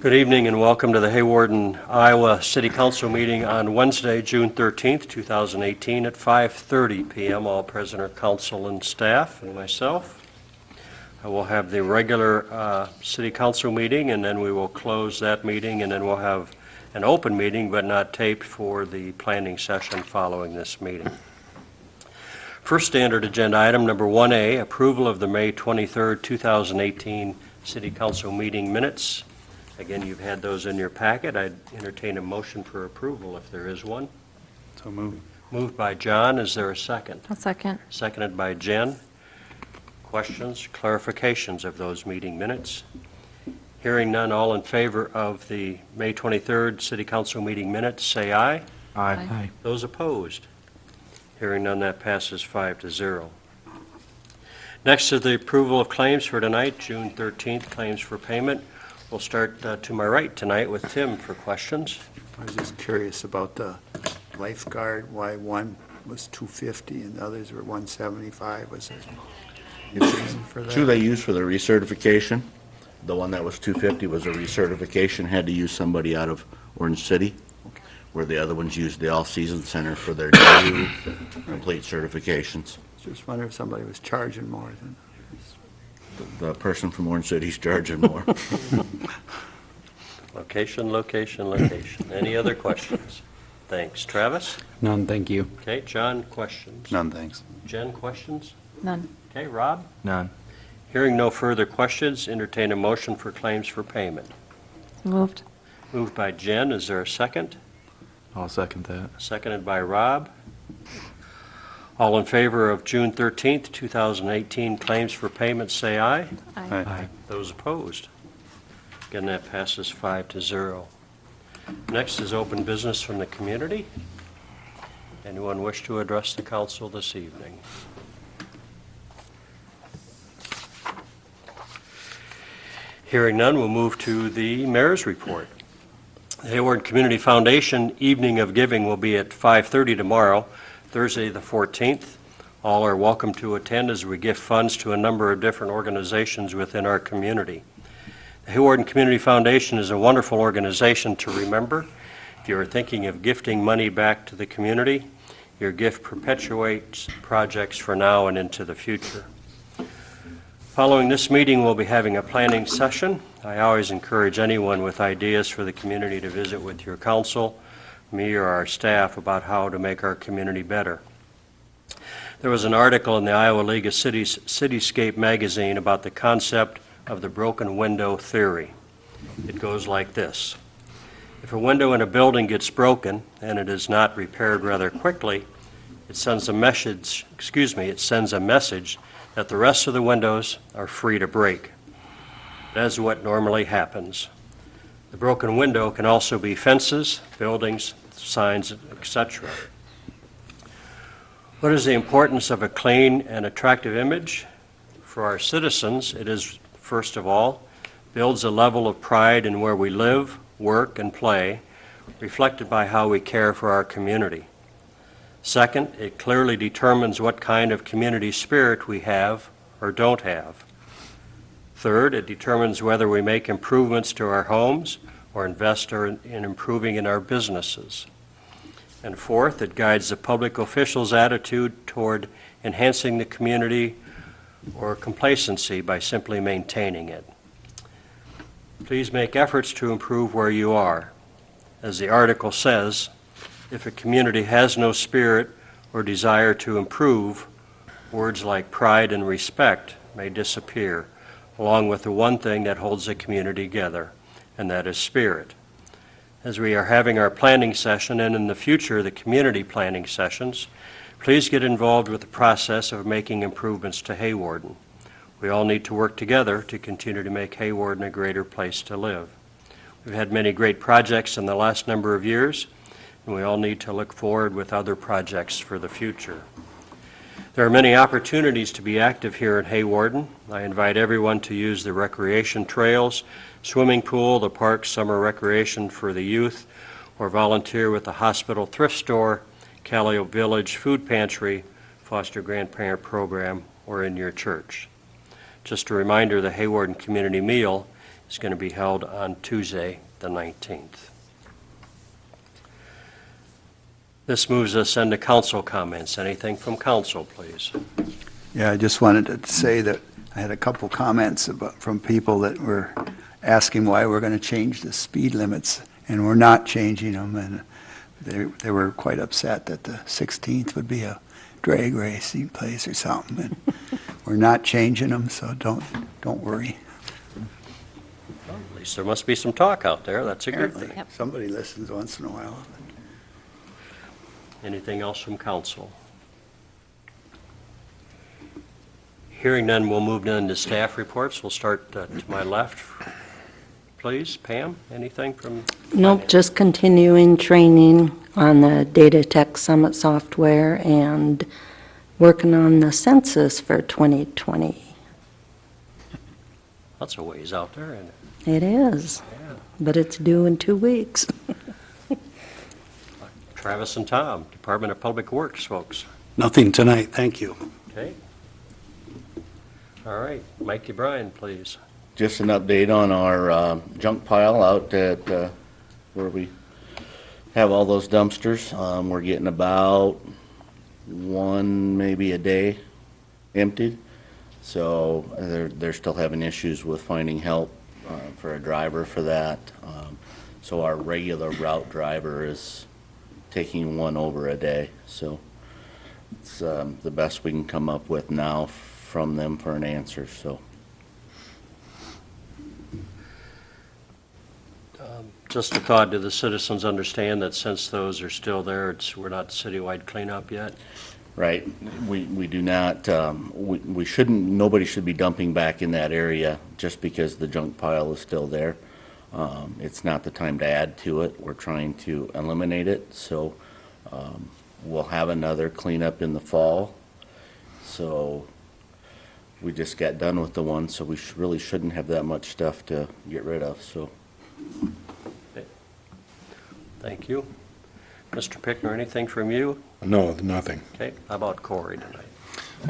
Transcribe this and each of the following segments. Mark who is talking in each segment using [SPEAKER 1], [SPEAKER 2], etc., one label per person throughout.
[SPEAKER 1] Good evening and welcome to the Hawarden, Iowa City Council meeting on Wednesday, June 13th, 2018 at 5:30 p.m. All present are council and staff and myself. I will have the regular City Council meeting, and then we will close that meeting, and then we'll have an open meeting but not taped for the planning session following this meeting. First standard agenda item number 1A, approval of the May 23rd, 2018 City Council meeting minutes. Again, you've had those in your packet. I'd entertain a motion for approval if there is one.
[SPEAKER 2] So moved.
[SPEAKER 1] Moved by John. Is there a second?
[SPEAKER 3] I'll second.
[SPEAKER 1] Seconded by Jen. Questions, clarifications of those meeting minutes? Hearing none, all in favor of the May 23rd City Council meeting minutes, say aye.
[SPEAKER 3] Aye.
[SPEAKER 1] Those opposed? Hearing none, that passes 5-0. Next is the approval of claims for tonight, June 13th, claims for payment. We'll start to my right tonight with Tim for questions.
[SPEAKER 2] I was just curious about the lifeguard, why one was $250 and the others were $175. Was there a reason for that?
[SPEAKER 4] Two they used for the recertification. The one that was $250 was a recertification, had to use somebody out of Orange City, where the other ones used the All-Season Center for their new complete certifications.
[SPEAKER 2] Just wonder if somebody was charging more than.
[SPEAKER 4] The person from Orange City's charging more.
[SPEAKER 1] Location, location, location. Any other questions? Thanks. Travis?
[SPEAKER 5] None, thank you.
[SPEAKER 1] Okay, John, questions?
[SPEAKER 2] None, thanks.
[SPEAKER 1] Jen, questions?
[SPEAKER 3] None.
[SPEAKER 1] Okay, Rob?
[SPEAKER 5] None.
[SPEAKER 1] Hearing no further questions, entertain a motion for claims for payment.
[SPEAKER 3] Moved.
[SPEAKER 1] Moved by Jen. Is there a second?
[SPEAKER 5] I'll second that.
[SPEAKER 1] Seconded by Rob. All in favor of June 13th, 2018 claims for payment, say aye.
[SPEAKER 5] Aye.
[SPEAKER 1] Those opposed? Again, that passes 5-0. Next is open business from the community. Anyone wish to address the council this evening? Hearing none, we'll move to the mayor's report. The Hawarden Community Foundation Evening of Giving will be at 5:30 tomorrow, Thursday the 14th. All are welcome to attend as we give funds to a number of different organizations within our community. The Hawarden Community Foundation is a wonderful organization to remember. If you are thinking of gifting money back to the community, your gift perpetuates projects for now and into the future. Following this meeting, we'll be having a planning session. I always encourage anyone with ideas for the community to visit with your council, me, or our staff about how to make our community better. There was an article in the Iowa League of Cities Cityscape magazine about the concept of the broken window theory. It goes like this. If a window in a building gets broken and it is not repaired rather quickly, it sends a message that the rest of the windows are free to break. That is what normally happens. The broken window can also be fences, buildings, signs, etc. What is the importance of a clean and attractive image? For our citizens, it is, first of all, builds a level of pride in where we live, work, and play, reflected by how we care for our community. Second, it clearly determines what kind of community spirit we have or don't have. Third, it determines whether we make improvements to our homes or invest in improving in our businesses. And fourth, it guides the public official's attitude toward enhancing the community or complacency by simply maintaining it. Please make efforts to improve where you are. As the article says, if a community has no spirit or desire to improve, words like pride and respect may disappear, along with the one thing that holds the community together, and that is spirit. As we are having our planning session, and in the future the community planning sessions, please get involved with the process of making improvements to Hawarden. We all need to work together to continue to make Hawarden a greater place to live. We've had many great projects in the last number of years, and we all need to look forward with other projects for the future. There are many opportunities to be active here in Hawarden. I invite everyone to use the recreation trails, swimming pool, the park, summer recreation for the youth, or volunteer with the hospital thrift store, Callio Village food pantry, foster grandparent program, or in your church. Just a reminder, the Hawarden Community Meal is going to be held on Tuesday, the 19th. This moves us into council comments. Anything from council, please?
[SPEAKER 2] Yeah, I just wanted to say that I had a couple comments from people that were asking why we're going to change the speed limits, and we're not changing them, and they were quite upset that the 16th would be a drag racing place or something, and we're not changing them, so don't worry.
[SPEAKER 1] Well, at least there must be some talk out there. That's a good
[SPEAKER 2] Apparently,
[SPEAKER 1] thing.
[SPEAKER 2] somebody listens once in a while.
[SPEAKER 1] Anything else from council? Hearing none, we'll move into staff reports. We'll start to my left. Please, Pam, anything from?
[SPEAKER 3] Nope,
[SPEAKER 1] finance?
[SPEAKER 3] just continuing training on the Data Tech Summit software and working on the census for 2020.
[SPEAKER 1] That's a ways out there, isn't it?
[SPEAKER 3] It is,
[SPEAKER 1] Yeah.
[SPEAKER 3] but it's due in 2 weeks.
[SPEAKER 1] Travis and Tom, Department of Public Works folks.
[SPEAKER 6] Nothing tonight, thank you.
[SPEAKER 1] Okay. All right, Mikey Bryan, please.
[SPEAKER 4] Just an update on our junk pile out at where we have all those dumpsters. We're getting about one, maybe a day emptied. So they're still having issues with finding help for a driver for that. So our regular route driver is taking one over a day. So it's the best we can come up with now from them for an answer, so.
[SPEAKER 1] Just a thought, do the citizens understand that since those are still there, we're not citywide cleanup yet?
[SPEAKER 4] Right, we do not, we shouldn't, nobody should be dumping back in that area just because the junk pile is still there. It's not the time to add to it, we're trying to eliminate it, so we'll have another cleanup in the fall. So we just got done with the one, so we really shouldn't have that much stuff to get rid of, so.
[SPEAKER 1] Thank you. Mr. Pickner, anything from you?
[SPEAKER 7] No, nothing.
[SPEAKER 1] Okay, how about Corey tonight?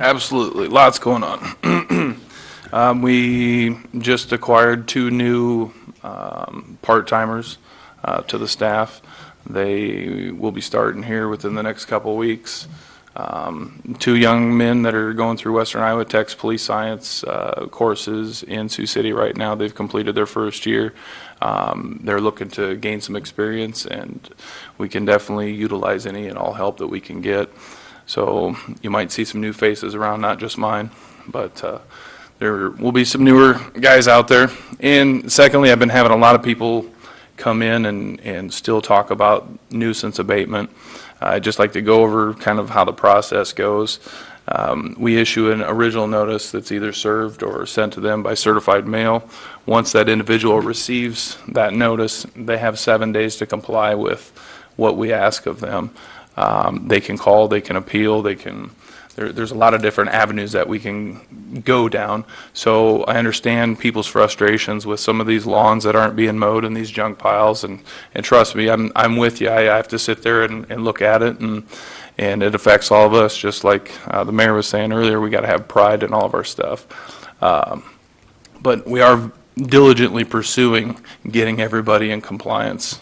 [SPEAKER 5] Absolutely, lots going on. We just acquired 2 new part-timers to the staff. They will be starting here within the next couple weeks. 2 young men that are going through Western Iowa Tech's police science courses in Sioux City right now. They've completed their first year. They're looking to gain some experience, and we can definitely utilize any and all help that we can get. So you might see some new faces around, not just mine, but there will be some newer guys out there. And secondly, I've been having a lot of people come in and still talk about nuisance abatement. I'd just like to go over kind of how the process goes. We issue an original notice that's either served or sent to them by certified mail. Once that individual receives that notice, they have 7 days to comply with what we ask of them. They can call, they can appeal, there's a lot of different avenues that we can go down. So I understand people's frustrations with some of these lawns that aren't being mowed and these junk piles, and trust me, I'm with you. I have to sit there and look at it, and it affects all of us, just like the mayor was saying earlier. We got to have pride in all of our stuff. But we are diligently pursuing getting everybody in compliance.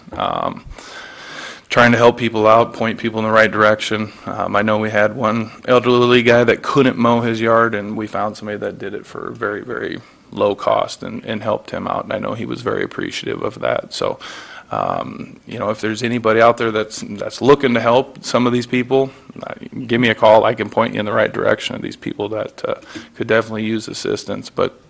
[SPEAKER 5] Trying to help people out, point people in the right direction. I know we had one elderly guy that couldn't mow his yard, and we found somebody that did it for very, very low cost and helped him out, and I know he was very appreciative of that. So, you know, if there's anybody out there that's looking to help some of these people, give me a call. I can point you in the right direction of these people that could definitely use assistance. But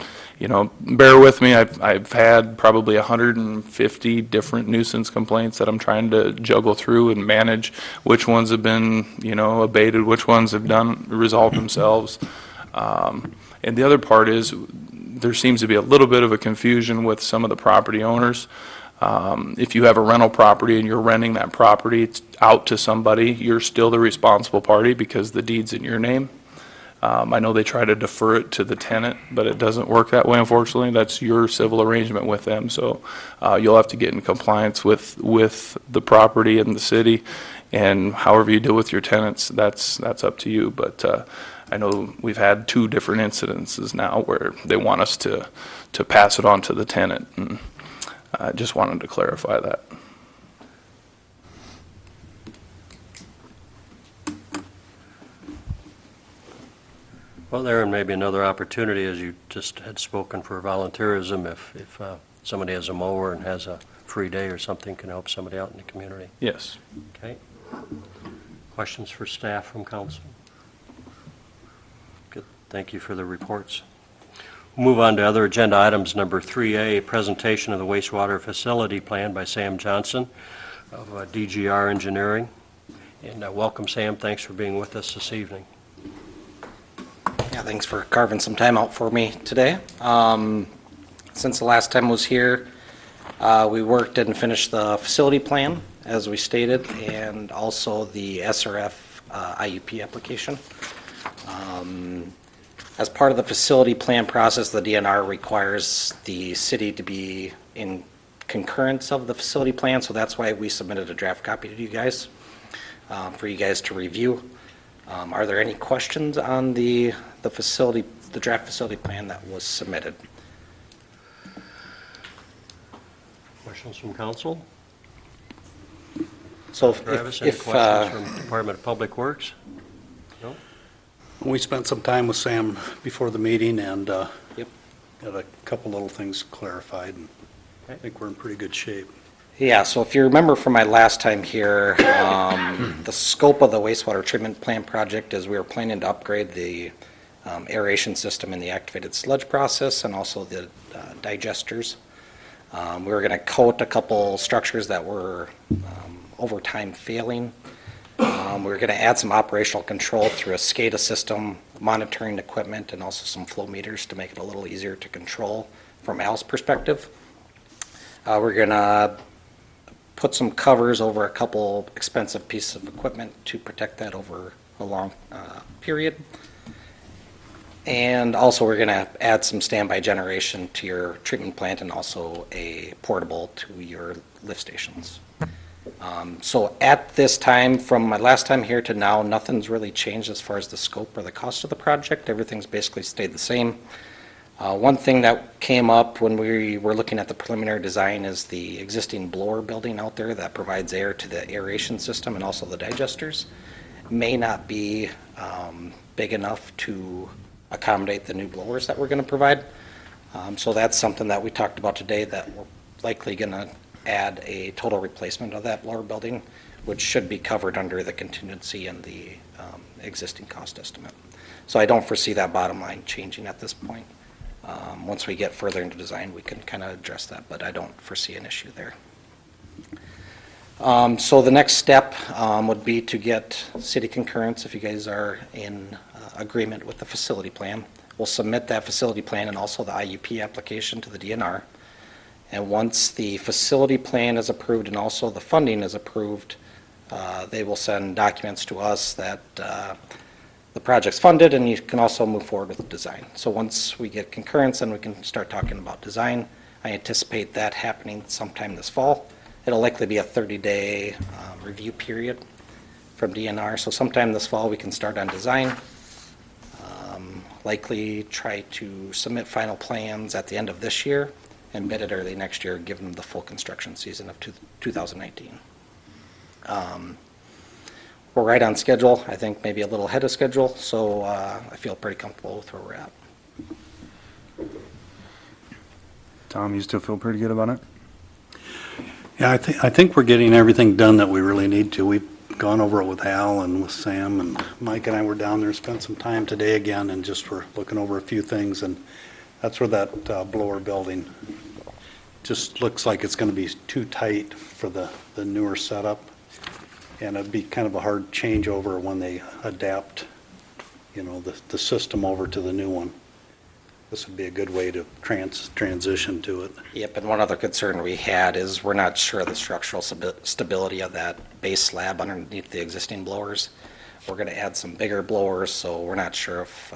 [SPEAKER 5] you know, bear with me. I've had probably 150 different nuisance complaints that I'm trying to juggle through and manage which ones have been, you know, abated, which ones have resolved themselves. And the other part is there seems to be a little bit of a confusion with some of the property owners. If you have a rental property and you're renting that property out to somebody, you're still the responsible party because the deed's in your name. I know they try to defer it to the tenant, but it doesn't work that way, unfortunately. That's your civil arrangement with them, so you'll have to get in compliance with the property and the city, and however you deal with your tenants, that's up to you. But I know we've had 2 different incidences now where they want us to pass it on to the tenant, and I just wanted to clarify that.
[SPEAKER 1] Well, there, and maybe another opportunity, as you just had spoken, for volunteerism, if somebody has a mower and has a free day or something, can help somebody out in the community.
[SPEAKER 5] Yes.
[SPEAKER 1] Okay. Questions for staff from council? Good. Thank you for the reports. We'll move on to other agenda items. Number 3A, presentation of the wastewater facility plan by Sam Johnson of DGR Engineering. And welcome, Sam. Thanks for being with us this evening.
[SPEAKER 7] Yeah, thanks for carving some time out for me today. Since the last time I was here, we worked and finished the facility plan, as we stated, and also the SRF IUP application. As part of the facility plan process, the DNR requires the city to be in concurrence of the facility plan, so that's why we submitted a draft copy to you guys, for you guys to review. Are there any questions on the facility, the draft facility plan that was submitted?
[SPEAKER 1] Questions from council?
[SPEAKER 7] So
[SPEAKER 1] Travis, any
[SPEAKER 7] if
[SPEAKER 1] questions from Department of Public Works? No?
[SPEAKER 6] We spent some time with Sam before the meeting and
[SPEAKER 7] Yep.
[SPEAKER 6] got a couple little things clarified, and I think we're in pretty good shape.
[SPEAKER 7] Yeah, so if you remember from my last time here, the scope of the wastewater treatment plant project is we were planning to upgrade the aeration system in the activated sludge process and also the digesters. We were going to coat a couple structures that were over time failing. We were going to add some operational control through a SCADA system, monitoring equipment, and also some flow meters to make it a little easier to control from Al's perspective. We're going to put some covers over a couple expensive pieces of equipment to protect that over a long period. And also we're going to add some standby generation to your treatment plant and also a portable to your lift stations. So at this time, from my last time here to now, nothing's really changed as far as the scope or the cost of the project. Everything's basically stayed the same. One thing that came up when we were looking at the preliminary design is the existing blower building out there that provides air to the aeration system and also the digesters may not be big enough to accommodate the new blowers that we're going to provide. So that's something that we talked about today, that we're likely going to add a total replacement of that blower building, which should be covered under the contingency and the existing cost estimate. So I don't foresee that bottom line changing at this point. Once we get further into design, we can kind of address that, but I don't foresee an issue there. So the next step would be to get city concurrence if you guys are in agreement with the facility plan. We'll submit that facility plan and also the IUP application to the DNR. And once the facility plan is approved and also the funding is approved, they will send documents to us that the project's funded, and you can also move forward with design. So once we get concurrence, then we can start talking about design. I anticipate that happening sometime this fall. It'll likely be a 30-day review period from DNR. So sometime this fall, we can start on design. Likely try to submit final plans at the end of this year and bid it early next year, given the full construction season of 2019. We're right on schedule, I think maybe a little ahead of schedule, so I feel pretty comfortable with where we're at.
[SPEAKER 8] Tom, you still feel pretty good about it?
[SPEAKER 6] Yeah, I think we're getting everything done that we really need to. We've gone over it with Al and with Sam, and Mike and I were down there, spent some time today again, and just were looking over a few things, and that's where that blower building just looks like it's going to be too tight for the newer setup, and it'd be kind of a hard changeover when they adapt, you know, the system over to the new one. This would be a good way to transition to it.
[SPEAKER 7] Yep, and one other concern we had is we're not sure of the structural stability of that base slab underneath the existing blowers. We're going to add some bigger blowers, so we're not sure if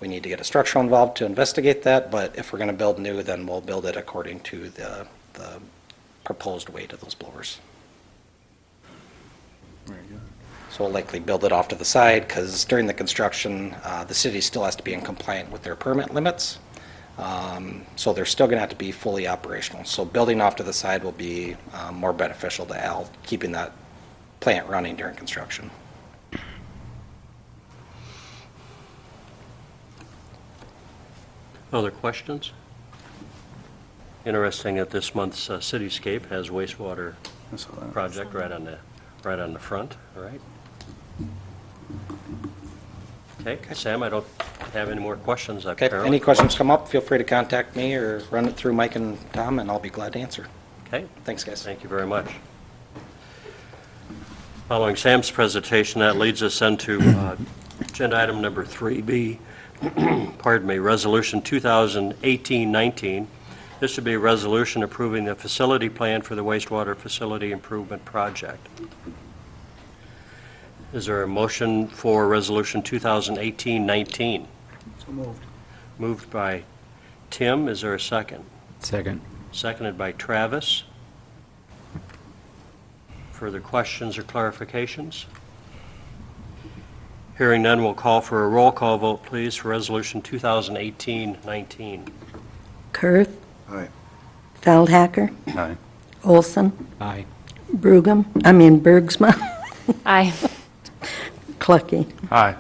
[SPEAKER 7] we need to get a structural involved to investigate that, but if we're going to build new, then we'll build it according to the proposed weight of those blowers.
[SPEAKER 8] Very good.
[SPEAKER 7] So we'll likely build it off to the side, because during the construction, the city still has to be in compliant with their permit limits. So they're still going to have to be fully operational. So building off to the side will be more beneficial to Al, keeping that plant running during construction.
[SPEAKER 1] Other questions? Interesting that this month's Cityscape has wastewater
[SPEAKER 8] I saw that.
[SPEAKER 1] project right on the front, all right? Okay, Sam, I don't have any more questions.
[SPEAKER 7] Okay, any questions come up, feel free to contact me or run it through Mike and Tom, and I'll be glad to answer.
[SPEAKER 1] Okay,
[SPEAKER 7] Thanks, guys.
[SPEAKER 1] thank you very much. Following Sam's presentation, that leads us into agenda item number 3B, pardon me, Resolution 2018-19. This would be a resolution approving the facility plan for the wastewater facility improvement project. Is there a motion for Resolution 2018-19?
[SPEAKER 2] So moved.
[SPEAKER 1] Moved by Tim. Is there a second?
[SPEAKER 9] Second.
[SPEAKER 1] Seconded by Travis. Further questions or clarifications? Hearing none, we'll call for a roll call vote, please, for Resolution 2018-19.
[SPEAKER 3] Kurth,
[SPEAKER 2] Aye.
[SPEAKER 3] Feldhacker,
[SPEAKER 8] Aye.
[SPEAKER 3] Olson,
[SPEAKER 9] Aye.
[SPEAKER 3] Bergsma,
[SPEAKER 10] Aye.
[SPEAKER 3] Clucky.
[SPEAKER 8] Aye.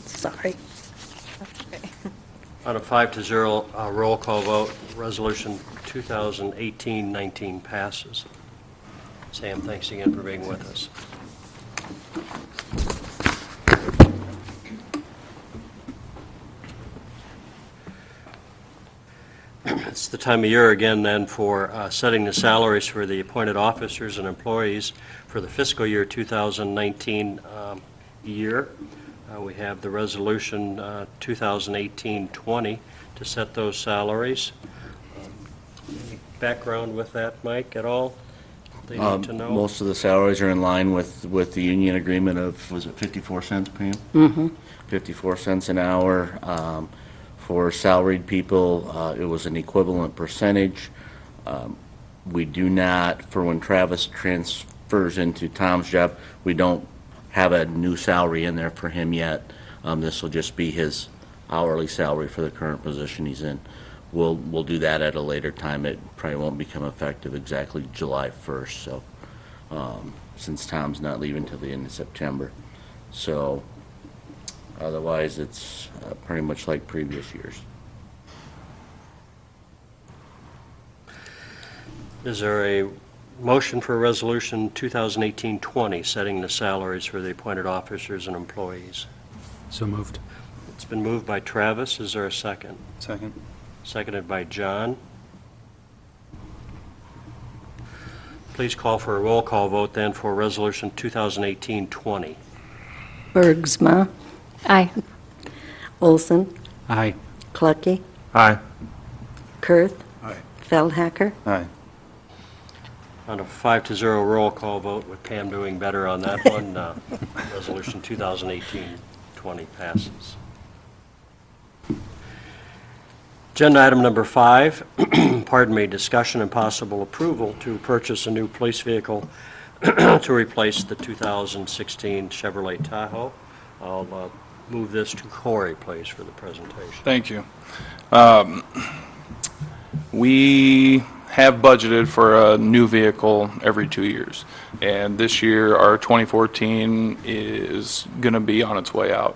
[SPEAKER 3] Sorry.
[SPEAKER 1] On a 5-0 roll call vote, Resolution 2018-19 passes. Sam, thanks again for being with us. It's the time of year again then for setting the salaries for the appointed officers and employees for the fiscal year 2019 year. We have the resolution 2018-20 to set those salaries. Any background with that, Mike, at all? They need to know?
[SPEAKER 4] Most of the salaries are in line with the union agreement of, was it 54 cents, Pam?
[SPEAKER 3] Mm-hmm.
[SPEAKER 4] 54 cents an hour. For salaried people, it was an equivalent percentage. We do not, for when Travis transfers into Tom's job, we don't have a new salary in there for him yet. This will just be his hourly salary for the current position he's in. We'll do that at a later time. It probably won't become effective exactly July 1st, so, since Tom's not leaving till the end of September. So, otherwise, it's pretty much like previous years.
[SPEAKER 1] Is there a motion for Resolution 2018-20, setting the salaries for the appointed officers and employees?
[SPEAKER 9] So moved.
[SPEAKER 1] It's been moved by Travis. Is there a second?
[SPEAKER 8] Second.
[SPEAKER 1] Seconded by John. Please call for a roll call vote then for Resolution 2018-20.
[SPEAKER 3] Bergsma,
[SPEAKER 10] Aye.
[SPEAKER 3] Olson,
[SPEAKER 9] Aye.
[SPEAKER 3] Clucky,
[SPEAKER 8] Aye.
[SPEAKER 3] Kurth,
[SPEAKER 2] Aye.
[SPEAKER 3] Feldhacker.
[SPEAKER 8] Aye.
[SPEAKER 1] On a 5-0 roll call vote, with Pam doing better on that one, Resolution 2018-20 passes. Agenda item number 5, pardon me, discussion and possible approval to purchase a new police vehicle to replace the 2016 Chevrolet Tahoe. I'll move this to Corey, please, for the presentation.
[SPEAKER 5] Thank you. We have budgeted for a new vehicle every 2 years, and this year our 2014 is going to be on its way out.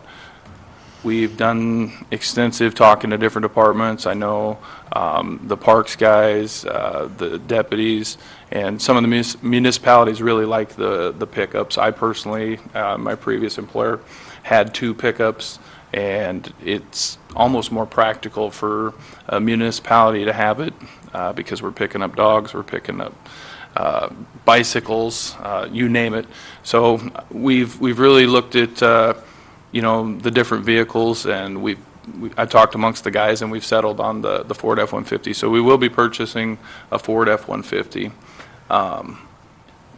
[SPEAKER 5] We've done extensive talking to different departments. I know the parks guys, the deputies, and some of the municipalities really like the pickups. I personally, my previous employer, had 2 pickups, and it's almost more practical for a municipality to have it because we're picking up dogs, we're picking up bicycles, you name it. So we've really looked at the different vehicles, and I talked amongst the guys, and we've settled on the Ford F-150. So we will be purchasing a Ford F-150.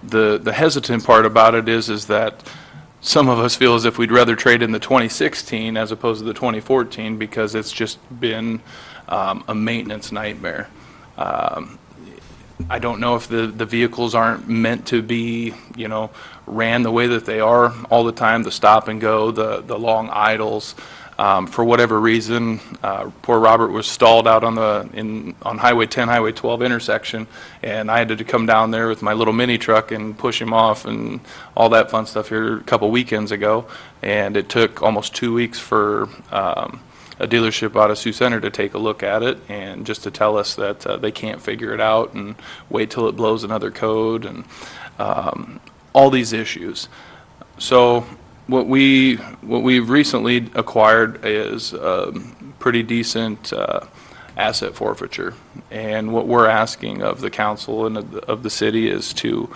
[SPEAKER 5] The hesitant part about it is that some of us feel as if we'd rather trade in the 2016 as opposed to the 2014 because it's just been a maintenance nightmare. I don't know if the vehicles aren't meant to be, ran the way that they are all the time, the stop and go, the long idles. For whatever reason, poor Robert was stalled out on Highway 10, Highway 12 intersection, and I had to come down there with my little mini truck and push him off and all that fun stuff here a couple weekends ago. And it took almost 2 weeks for a dealership out of Sioux Center to take a look at it and just to tell us that they can't figure it out and wait till it blows another code and all these issues. So what we've recently acquired is pretty decent asset forfeiture. And what we're asking of the council and of the city is to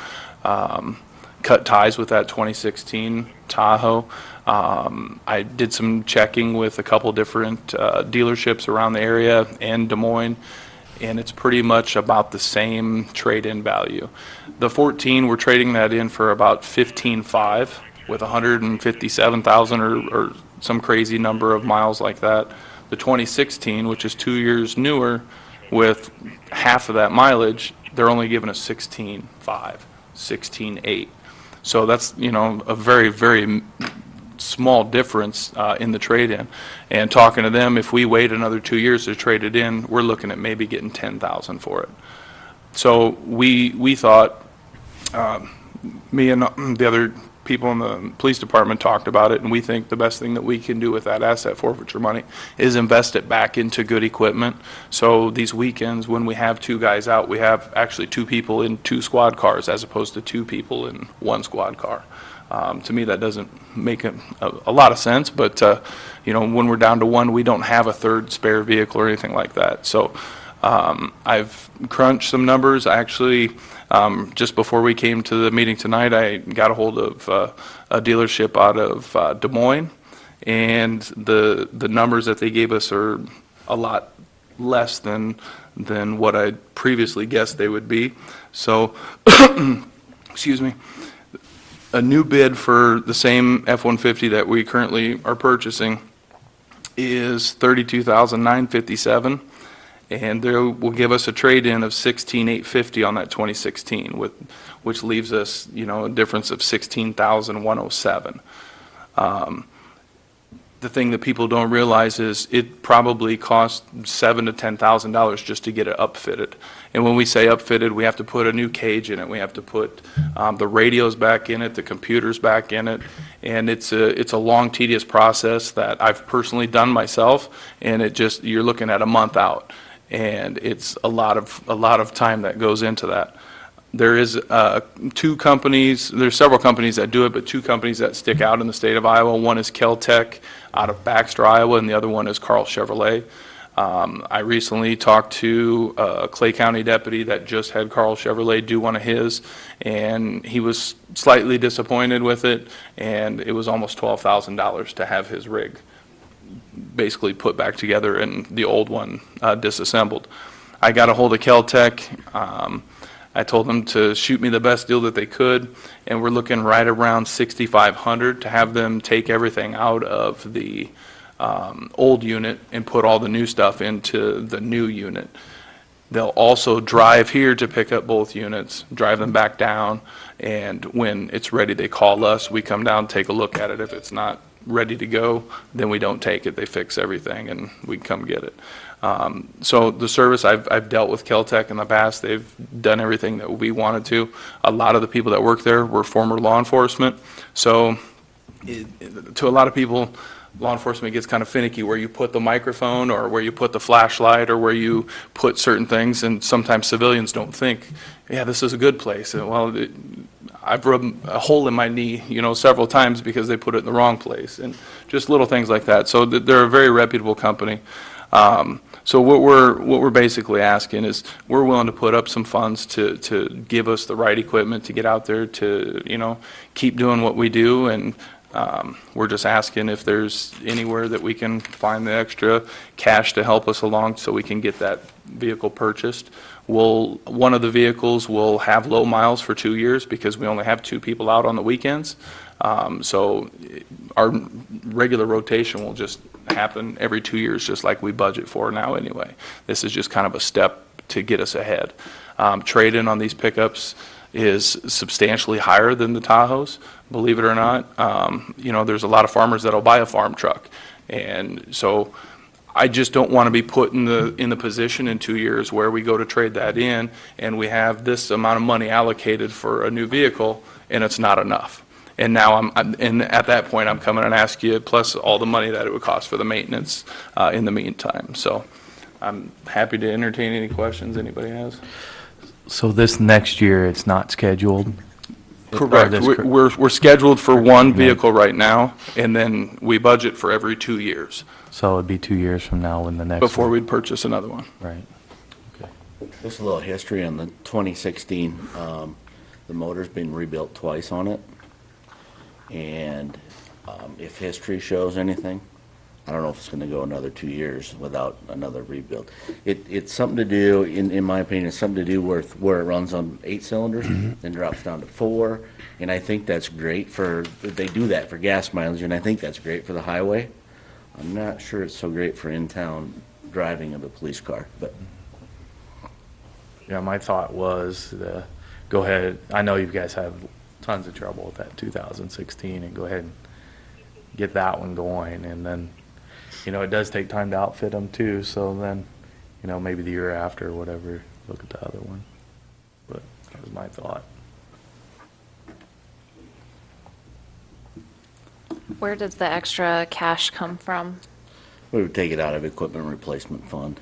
[SPEAKER 5] cut ties with that 2016 Tahoe. I did some checking with a couple different dealerships around the area and Des Moines, and it's pretty much about the same trade-in value. The 14, we're trading that in for about $15,500 with 157,000 or some crazy number of miles like that. The 2016, which is 2 years newer, with half of that mileage, they're only giving us 16,500, 16,800. So that's, a very, very small difference in the trade-in. And talking to them, if we wait another 2 years to trade it in, we're looking at maybe getting 10,000 for it. So we thought, me and the other people in the police department talked about it, and we think the best thing that we can do with that asset forfeiture money is invest it back into good equipment. So these weekends, when we have two guys out, we have actually two people in two squad cars as opposed to two people in one squad car. To me, that doesn't make a lot of sense, but when we're down to one, we don't have a third spare vehicle or anything like that. So I've crunched some numbers. Actually, just before we came to the meeting tonight, I got a hold of a dealership out of Des Moines, and the numbers that they gave us are a lot less than what I previously guessed they would be. So, excuse me. A new bid for the same F-150 that we currently are purchasing is $32,957, and they will give us a trade-in of $16,850 on that 2016, which leaves us, a difference of $16,107. The thing that people don't realize is it probably costs $7,000 to $10,000 just to get it upfitted. And when we say upfitted, we have to put a new cage in it. We have to put the radios back in it, the computers back in it, and it's a long, tedious process that I've personally done myself. And you're looking at a month out, and it's a lot of time that goes into that. There is two companies. There's several companies that do it, but two companies that stick out in the state of Iowa. One is Kel-Tec out of Baxter, Iowa, and the other one is Carl Chevrolet. I recently talked to a Clay County deputy that just had Carl Chevrolet do one of his, and he was slightly disappointed with it, and it was almost $12,000 to have his rig basically put back together and the old one disassembled. I got a hold of Kel-Tec. I told them to shoot me the best deal that they could, and we're looking right around $6,500 to have them take everything out of the old unit and put all the new stuff into the new unit. They'll also drive here to pick up both units, drive them back down, and when it's ready, they call us. We come down, take a look at it. If it's not ready to go, then we don't take it. They fix everything, and we come get it. So the service, I've dealt with Kel-Tec in the past. They've done everything that we wanted to. A lot of the people that work there were former law enforcement. So to a lot of people, law enforcement gets kind of finicky where you put the microphone or where you put the flashlight or where you put certain things, and sometimes civilians don't think, yeah, this is a good place. And, well, I've rubbed a hole in my knee, several times because they put it in the wrong place, and just little things like that. So they're a very reputable company. So what we're basically asking is we're willing to put up some funds to give us the right equipment to get out there to, keep doing what we do, and we're just asking if there's anywhere that we can find the extra cash to help us along so we can get that vehicle purchased. One of the vehicles will have low miles for 2 years because we only have two people out on the weekends. So our regular rotation will just happen every 2 years, just like we budget for now anyway. This is just kind of a step to get us ahead. Trade-in on these pickups is substantially higher than the Tahoes, believe it or not. There's a lot of farmers that'll buy a farm truck. And so I just don't want to be put in the position in 2 years where we go to trade that in and we have this amount of money allocated for a new vehicle and it's not enough. And now and at that point, I'm coming and ask you, plus all the money that it would cost for the maintenance in the meantime. So I'm happy to entertain any questions anybody has.
[SPEAKER 9] So this next year, it's not scheduled?
[SPEAKER 5] Correct. We're scheduled for one vehicle right now, and then we budget for every 2 years
[SPEAKER 9] So it'd be 2 years from now when the next
[SPEAKER 5] before
[SPEAKER 9] one-
[SPEAKER 5] we'd purchase another one.
[SPEAKER 9] Right.
[SPEAKER 4] Just a little history on the 2016, the motor's been rebuilt twice on it. And if history shows anything, I don't know if it's going to go another 2 years without another rebuild. It's something to do, in my opinion, it's something to do with where it runs on 8 cylinders, then drops down to 4. And I think that's great they do that for gas mileage, and I think that's great for the highway. I'm not sure it's so great for in-town driving of a police car, but
[SPEAKER 9] Yeah, my thought was go ahead, I know you guys have tons of trouble with that 2016, and go ahead and get that one going, and then, it does take time to outfit them too, so then, maybe the year after or whatever, look at the other one. But that was my thought.
[SPEAKER 10] Where does the extra cash come from?
[SPEAKER 4] we would take it out of equipment replacement fund.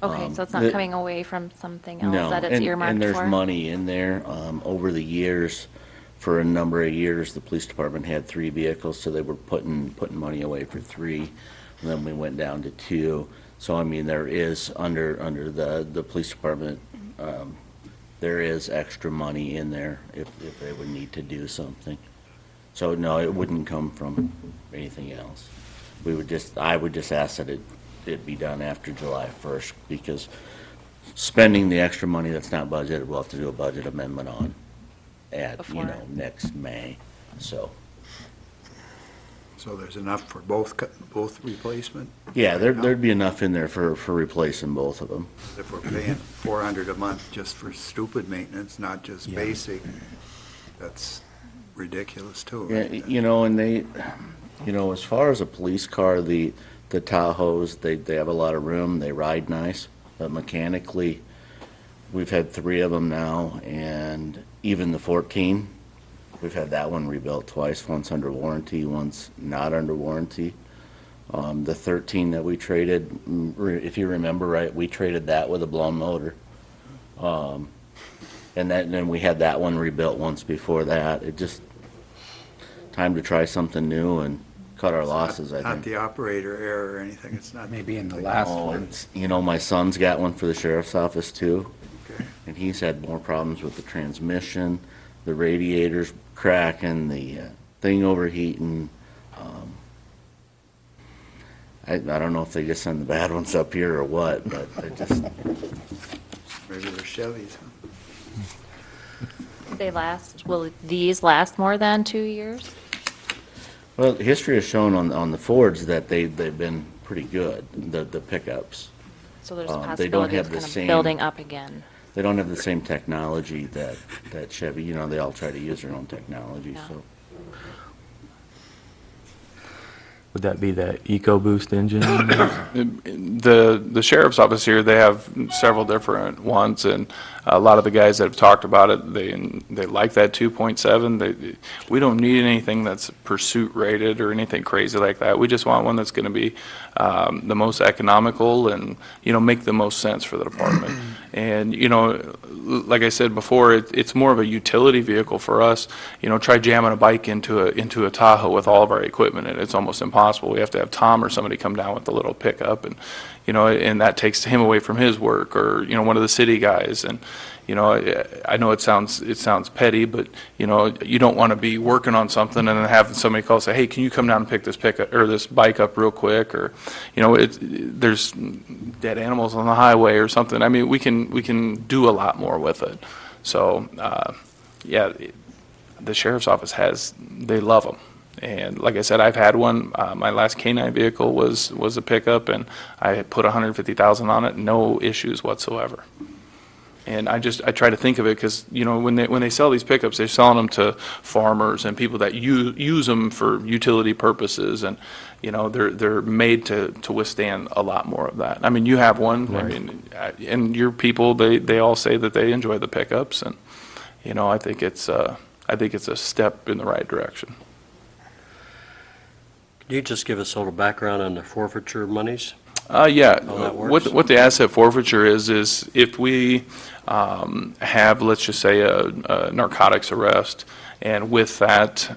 [SPEAKER 10] Okay, so it's not
[SPEAKER 4] the-
[SPEAKER 10] coming away from something
[SPEAKER 4] No,
[SPEAKER 10] else that it's earmarked
[SPEAKER 4] and there's
[SPEAKER 10] for?
[SPEAKER 4] money in there. Over the years, for a number of years, the police department had 3 vehicles, so they were putting money away for 3. And then we went down to 2. So, I mean, there is, under the police department, there is extra money in there if they would need to do something. So, no, it wouldn't come from anything else. I would just ask that it be done after July 1st, because spending the extra money that's not budgeted, we'll have to do a budget amendment on at,
[SPEAKER 10] Before.
[SPEAKER 4] next May, so.
[SPEAKER 2] So there's enough for both replacement?
[SPEAKER 4] Yeah, there'd be enough in there for replacing both of them.
[SPEAKER 2] If we're paying $400 a month just for stupid maintenance, not just
[SPEAKER 4] Yeah.
[SPEAKER 2] basic, that's ridiculous too.
[SPEAKER 4] Yeah,
[SPEAKER 2] right?
[SPEAKER 4] and they, as far as a police car, the Tahoes, they have a lot of room, they ride nice, but mechanically, we've had 3 of them now, and even the 14, we've had that one rebuilt twice, once under warranty, once not under warranty. The 13 that we traded, if you remember right, we traded that with a blown motor. And then we had that one rebuilt once before that. It just, time to try something new and cut our losses, I
[SPEAKER 2] Not
[SPEAKER 4] think.
[SPEAKER 2] the operator error or anything, it's not.
[SPEAKER 11] Maybe in the last
[SPEAKER 4] Oh,
[SPEAKER 11] one.
[SPEAKER 4] it's, my son's got one for the sheriff's office too,
[SPEAKER 2] Okay.
[SPEAKER 4] and he's had more problems with the transmission, the radiators cracking, the thing overheating. I don't know if they just send the bad ones up here or what, but they're just,
[SPEAKER 2] Regular Chevys.
[SPEAKER 10] Will these last more than 2 years?
[SPEAKER 4] well, history has shown on the Fords that they've been pretty good, the pickups.
[SPEAKER 10] So there's a
[SPEAKER 4] They don't
[SPEAKER 10] possibility
[SPEAKER 4] have
[SPEAKER 10] of
[SPEAKER 4] the
[SPEAKER 10] kind of
[SPEAKER 4] same-
[SPEAKER 10] building up again.
[SPEAKER 4] They don't have the same technology that Chevy, they all try to use their own technology,
[SPEAKER 10] Yeah.
[SPEAKER 4] so.
[SPEAKER 9] Would that be the EcoBoost engine?
[SPEAKER 5] The sheriff's office here, they have several different ones, and a lot of the guys that have talked about it, they like that 2.7. We don't need anything that's pursuit rated or anything crazy like that. We just want one that's going to be the most economical and, make the most sense for the department. And, like I said before, it's more of a utility vehicle for us. Try jamming a bike into a Tahoe with all of our equipment, and it's almost impossible. We have to have Tom or somebody come down with the little pickup, and and that takes him away from his work, or one of the city guys. And I know it sounds petty, but you don't want to be working on something and then having somebody call and say, hey, can you come down and pick this pickup or this bike up real quick, or there's dead animals on the highway or something. I mean, we can do a lot more with it. So the sheriff's office they love them. And like I said, I've had one. My last K-9 vehicle was a pickup, and I put 150,000 on it, no issues whatsoever. And I try to think of it because, you know, when they sell these pickups, they're selling them to farmers and people that use them for utility purposes, and, you know, they're made to withstand a lot more of that. I mean, you have one, I mean, and your people, they all say that they enjoy the pickups, and, you know, I think it's a step in the right direction.
[SPEAKER 1] Can you just give us a little background on the forfeiture monies?
[SPEAKER 5] Yeah,
[SPEAKER 1] How that works?
[SPEAKER 5] what the asset forfeiture is if we have, let's just say, a narcotics arrest, and with that,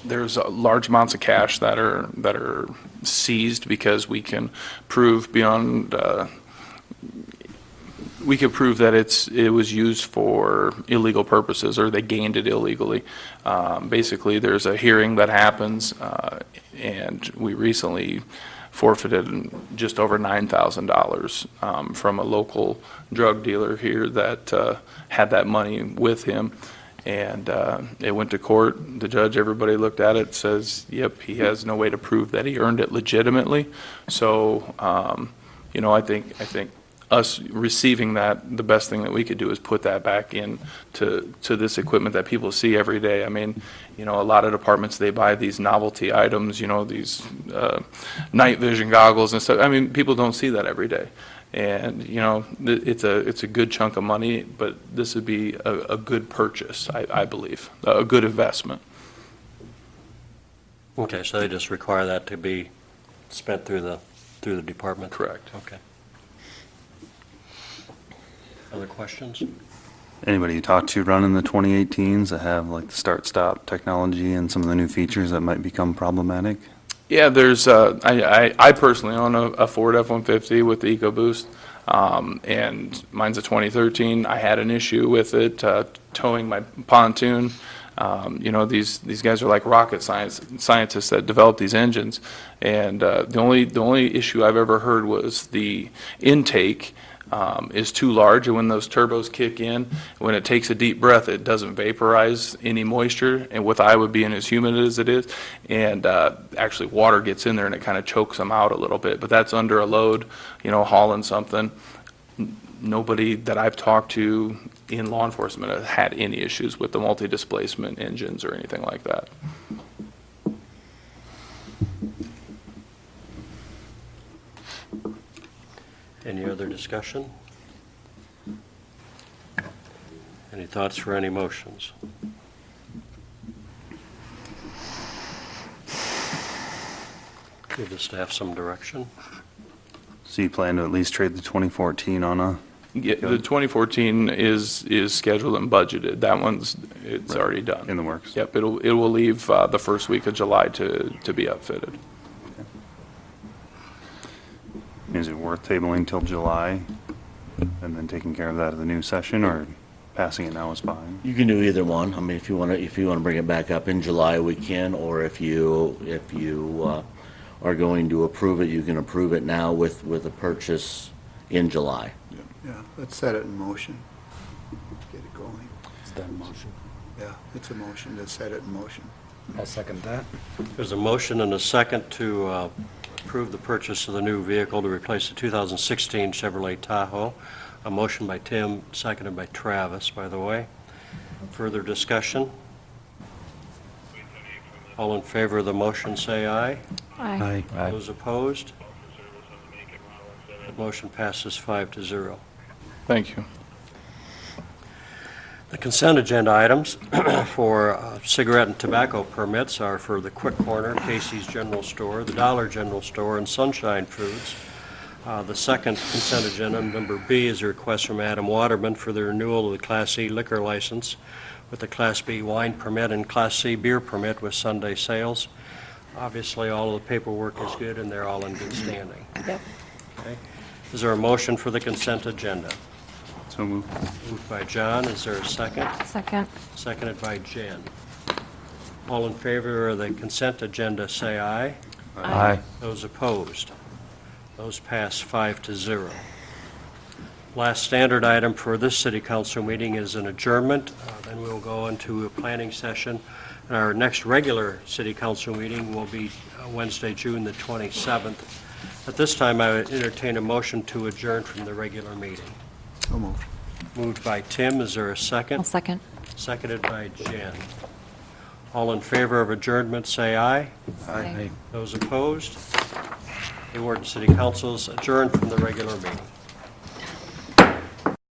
[SPEAKER 5] there's large amounts of cash that are seized because we can prove beyond, we could prove that it was used for illegal purposes, or they gained it illegally. Basically, there's a hearing that happens, and we recently forfeited just over $9,000 from a local drug dealer here that had that money with him. And it went to court. The judge, everybody looked at it, says, yep, he has no way to prove that he earned it legitimately. So, you know, I think us receiving that, the best thing that we could do is put that back in to this equipment that people see every day. I mean, you know, a lot of departments, they buy these novelty items, you know, these night vision goggles and stuff. I mean, people don't see that every day. And, you know, it's a good chunk of money, but this would be a good purchase, I believe, a good investment.
[SPEAKER 1] Okay, so they just require that to be spent through the department?
[SPEAKER 5] Correct.
[SPEAKER 1] Okay. Other questions?
[SPEAKER 8] Anybody you talk to running the 2018s that have like the start-stop technology and some of the new features that might become problematic?
[SPEAKER 5] Yeah, there's, I personally own a Ford F-150 with the EcoBoost, and mine's a 2013. I had an issue with it towing my pontoon. You know, these guys are like rocket scientists that develop these engines, and the only issue I've ever heard was the intake is too large, and when those turbos kick in, when it takes a deep breath, it doesn't vaporize any moisture, and with Iowa being as humid as it is, and actually water gets in there and it kind of chokes them out a little bit, but that's under a load, you know, hauling something. Nobody that I've talked to in law enforcement has had any issues with the multi-displacement engines or anything like that.
[SPEAKER 1] Any other discussion? Any thoughts for any motions? Give the staff some direction.
[SPEAKER 8] So you plan to at least trade the 2014 on a,
[SPEAKER 5] Yeah, the 2014 is scheduled and budgeted. That it's
[SPEAKER 8] Right.
[SPEAKER 5] already done.
[SPEAKER 8] in the works?
[SPEAKER 5] Yep, it will leave the first week of July to be outfitted.
[SPEAKER 8] Is it worth tabling till July and then taking care of that at the new session, or passing it now is fine?
[SPEAKER 4] You can do either one. I mean, if you want to bring it back up in July, we can, or if you are going to approve it, you can approve it now with a purchase in July.
[SPEAKER 2] Yeah, let's set it in motion. Get it going.
[SPEAKER 11] Is that a motion?
[SPEAKER 2] Yeah, it's a motion to set it in motion.
[SPEAKER 11] I'll second that.
[SPEAKER 1] There's a motion and a second to approve the purchase of the new vehicle to replace the 2016 Chevrolet Tahoe. A motion by Tim, seconded by Travis, by the way. Further discussion? All in favor of the motion, say aye.
[SPEAKER 10] Aye.
[SPEAKER 1] Those opposed? The motion passes 5-0.
[SPEAKER 5] Thank you.
[SPEAKER 1] The consent agenda items for cigarette and tobacco permits are for the Quick Corner, Casey's General Store, the Dollar General Store, and Sunshine Foods. The second consent agenda, number B, is a request from Adam Waterman for the renewal of the Class C liquor license with the Class B wine permit and Class C beer permit with Sunday sales. Obviously, all of the paperwork is good, and they're all in good standing.
[SPEAKER 10] Yep.
[SPEAKER 1] Okay. Is there a motion for the consent agenda?
[SPEAKER 8] So moved.
[SPEAKER 1] Moved by John. Is there a second?
[SPEAKER 10] Second.
[SPEAKER 1] Seconded by Jen. All in favor of the consent agenda, say aye.
[SPEAKER 9] Aye.
[SPEAKER 1] Those opposed? Those pass 5-0. Last standard item for this city council meeting is an adjournment. Then we'll go into a planning session Our next regular city council meeting will be Wednesday, June the 27th. At this time, I would entertain a motion to adjourn from the regular meeting.
[SPEAKER 2] So moved.
[SPEAKER 1] Moved by Tim, is there a
[SPEAKER 10] I'll
[SPEAKER 1] second?
[SPEAKER 10] second.
[SPEAKER 1] Seconded by Jen. All in favor of adjournment, say aye.
[SPEAKER 11] Aye.
[SPEAKER 1] Those opposed? Hawarden City Council's adjourned from the regular meeting.